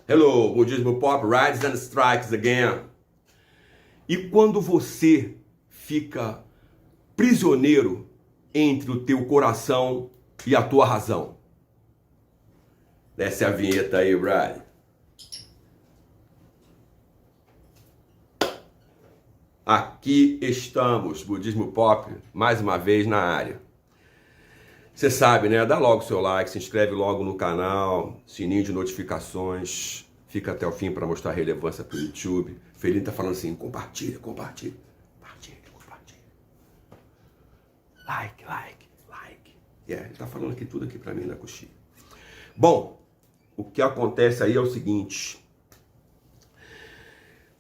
Hello, Budismo Pop, rides and strikes again. E quando você fica prisioneiro entre o teu coração e a tua razão? Desce a vinheta aí, Brad. Aqui estamos, Budismo Pop, mais uma vez na área. Você sabe, né? Dá logo o seu like, se inscreve logo no canal, sininho de notificações, fica até o fim para mostrar relevância para o YouTube. Felinho tá falando assim, compartilha. Like. Ele tá falando aqui tudo aqui para mim na coxinha. Bom, o que acontece aí é o seguinte.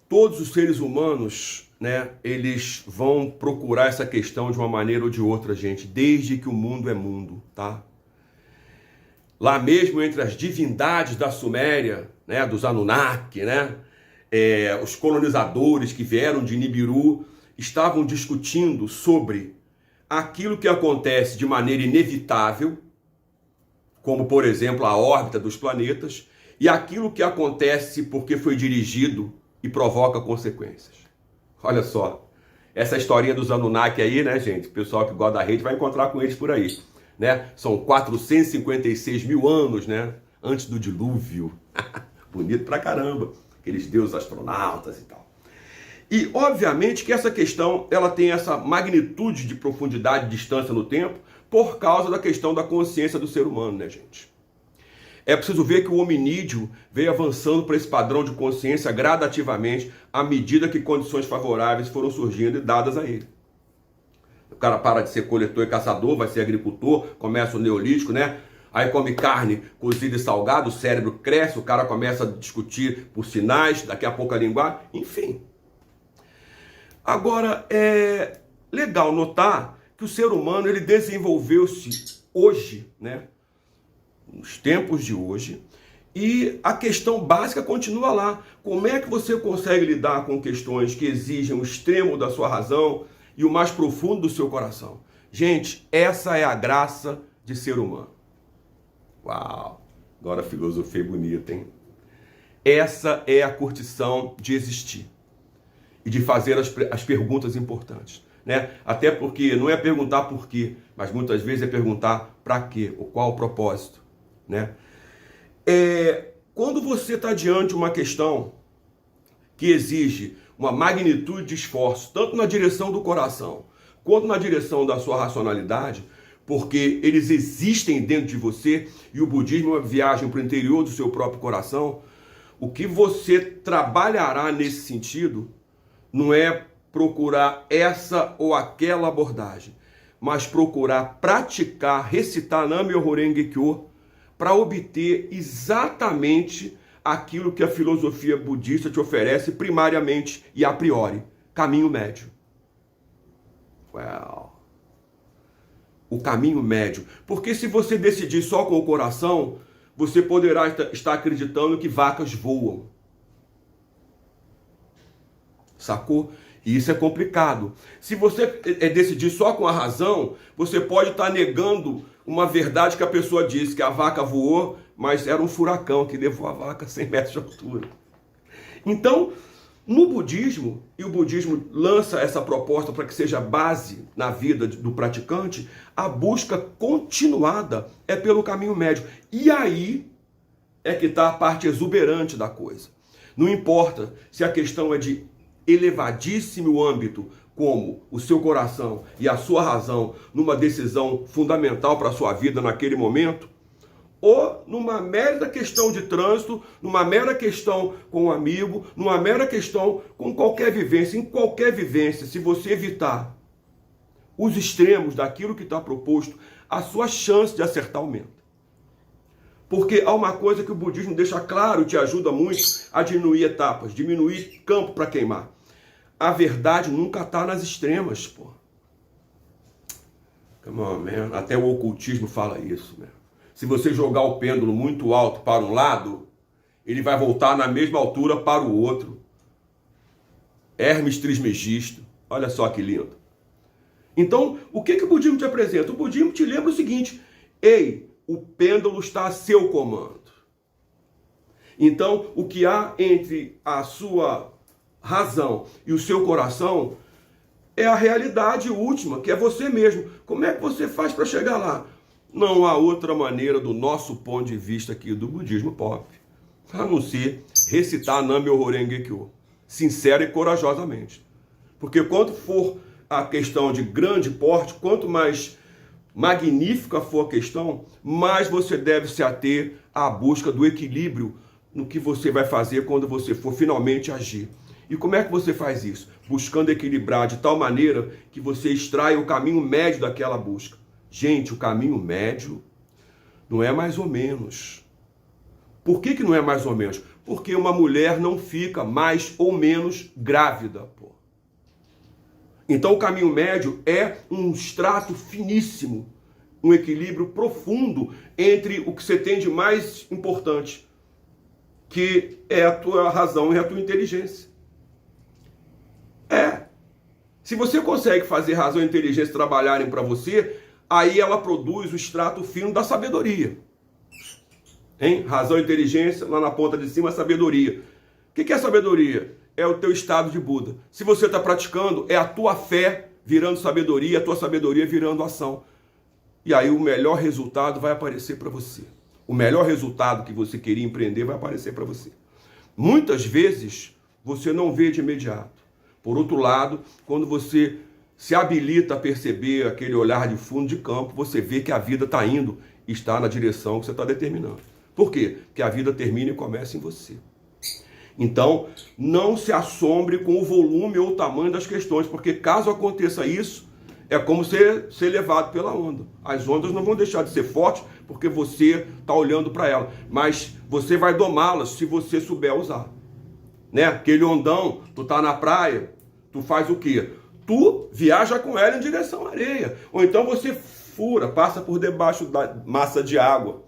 Todos os seres humanos, né, eles vão procurar essa questão de uma maneira ou de outra, gente, desde que o mundo é mundo, tá? Lá mesmo entre as divindades da Suméria, né, dos Anunnaki, né, os colonizadores que vieram de Nibiru estavam discutindo sobre aquilo que acontece de maneira inevitável, como, por exemplo, a órbita dos planetas, e aquilo que acontece porque foi dirigido e provoca consequências. Olha só, essa historinha dos Anunnaki aí, né, gente? O pessoal que gosta da rede vai encontrar com eles por aí, né? São 456 mil anos, né? Antes do dilúvio. Bonito pra caramba. Aqueles deuses astronautas e tal. E, obviamente, que essa questão, ela tem essa magnitude de profundidade e distância no tempo por causa da questão da consciência do ser humano, né, gente? É preciso ver que o hominídeo veio avançando para esse padrão de consciência gradativamente à medida que condições favoráveis foram surgindo e dadas a ele. O cara para de ser coletor e caçador, vai ser agricultor, começa o neolítico, né? Aí come carne cozida e salgada, o cérebro cresce, o cara começa a discutir por sinais, daqui a pouco a linguagem, enfim. Agora, é legal notar que o ser humano ele desenvolveu-se hoje, né? Nos tempos de hoje, e a questão básica continua lá. Como é que você consegue lidar com questões que exigem o extremo da sua razão e o mais profundo do seu coração? Gente, essa é a graça de ser humano. Uau! Agora a filosofia é bonita, hein? Essa é a curtição de existir e de fazer as perguntas importantes, né? Até porque não é perguntar por quê, mas muitas vezes é perguntar para quê, ou qual o propósito. Né? Quando você está diante de uma questão que exige uma magnitude de esforço, tanto na direção do coração, quanto na direção da sua racionalidade, porque eles existem dentro de você, e o budismo é uma viagem para o interior do seu próprio coração, o que você trabalhará nesse sentido não é procurar essa ou aquela abordagem, mas procurar praticar, recitar Nam-myoho Renge-kyo, para obter exatamente aquilo que a filosofia budista te oferece primariamente e a priori, caminho médio. O caminho médio. Porque se você decidir só com o coração, você poderá estar acreditando que vacas voam. Sacou? E isso é complicado. Se você decidir só com a razão, você pode estar negando uma verdade que a pessoa disse, que a vaca voou, mas era um furacão que levou a vaca a 100 metros de altura. Então, no budismo, e o budismo lança essa proposta para que seja base na vida do praticante, a busca continuada é pelo caminho médio. E aí é que está a parte exuberante da coisa. Não importa se a questão é de elevadíssimo âmbito, como o seu coração e a sua razão numa decisão fundamental para a sua vida naquele momento, ou numa mera questão de trânsito, numa mera questão com um amigo, numa mera questão com qualquer vivência. Em qualquer vivência, se você evitar os extremos daquilo que está proposto, a sua chance de acertar aumenta. Porque há uma coisa que o budismo deixa claro, te ajuda muito a diminuir etapas, diminuir campo para queimar. A verdade nunca está nas extremas, pô. Come on, man. Até o ocultismo fala isso, né? Se você jogar o pêndulo muito alto para um lado, ele vai voltar na mesma altura para o outro. Hermes Trismegisto. Olha só que lindo. Então, o que o budismo te apresenta? O budismo te lembra o seguinte: ei, o pêndulo está a seu comando. Então, o que há entre a sua razão e o seu coração é a realidade última, que é você mesmo. Como é que você faz para chegar lá? Não há outra maneira, do nosso ponto de vista aqui do budismo pop, a não ser recitar Nam-myoho Renge-kyo, sincera e corajosamente. Porque quanto for a questão de grande porte, quanto mais magnífica for a questão, mais você deve se ater à busca do equilíbrio no que você vai fazer quando você for finalmente agir. E como é que você faz isso? Buscando equilibrar de tal maneira que você extrai o caminho médio daquela busca. Gente, o caminho médio não é mais ou menos. Por que não é mais ou menos? Porque uma mulher não fica mais ou menos grávida, pô. Então o caminho médio é um extrato finíssimo, um equilíbrio profundo entre o que você tem de mais importante, que é a tua razão e a tua inteligência. Se você consegue fazer razão e inteligência trabalharem para você, aí ela produz o extrato fino da sabedoria. Hein? Razão e inteligência, lá na ponta de cima, sabedoria. O que é sabedoria? É o teu estado de Buda. Se você está praticando, é a tua fé virando sabedoria, a tua sabedoria virando ação. E aí o melhor resultado vai aparecer para você. O melhor resultado que você queria empreender vai aparecer para você. Muitas vezes você não vê de imediato. Por outro lado, quando você se habilita a perceber aquele olhar de fundo de campo, você vê que a vida está indo e está na direção que você está determinando. Por quê? Porque a vida termina e começa em você. Então, não se assombre com o volume ou o tamanho das questões, porque caso aconteça isso, é como ser levado pela onda. As ondas não vão deixar de ser fortes porque você está olhando para elas, mas você vai domá-las se você souber usar. Né? Aquele ondão, tu tá na praia, tu faz o quê? Tu viaja com ela em direção à areia. Ou então você fura, passa por debaixo da massa de água.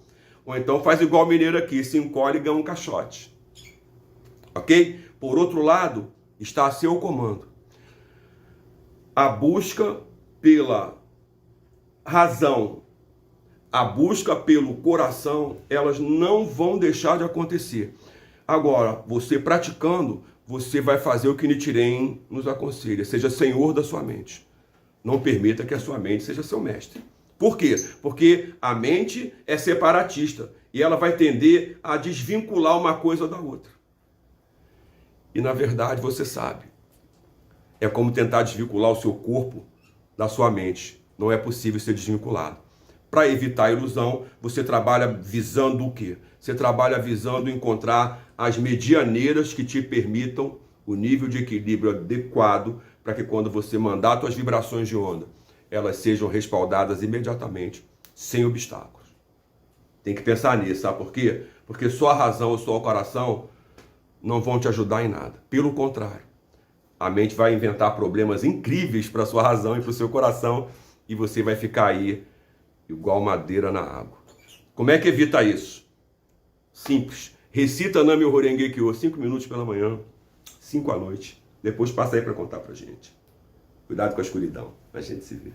Ou então faz igual o mineiro aqui, se encolhe e ganha um caixote. Ok? Por outro lado, está a seu comando a busca pela razão, a busca pelo coração, elas não vão deixar de acontecer. Agora, você praticando, você vai fazer o que Nichiren nos aconselha. Seja senhor da sua mente. Não permita que a sua mente seja seu mestre. Por quê? Porque a mente é separatista e ela vai tender a desvincular uma coisa da outra. E na verdade você sabe. É como tentar desvincular o seu corpo da sua mente. Não é possível ser desvinculado. Para evitar a ilusão, você trabalha visando o quê? Você trabalha visando encontrar as medianeiras que te permitam o nível de equilíbrio adequado para que quando você mandar suas vibrações de onda, elas sejam respaldadas imediatamente, sem obstáculos. Tem que pensar nisso, sabe por quê? Porque só a razão ou só o coração não vão te ajudar em nada. Pelo contrário, a mente vai inventar problemas incríveis para a sua razão e para o seu coração e você vai ficar aí igual madeira na água. Como é que evita isso? Simples. Recita Nam-myoho Renge-kyo 5 minutos pela manhã, 5 à noite. Depois passa aí para contar pra gente. Cuidado com a escuridão. A gente se vê.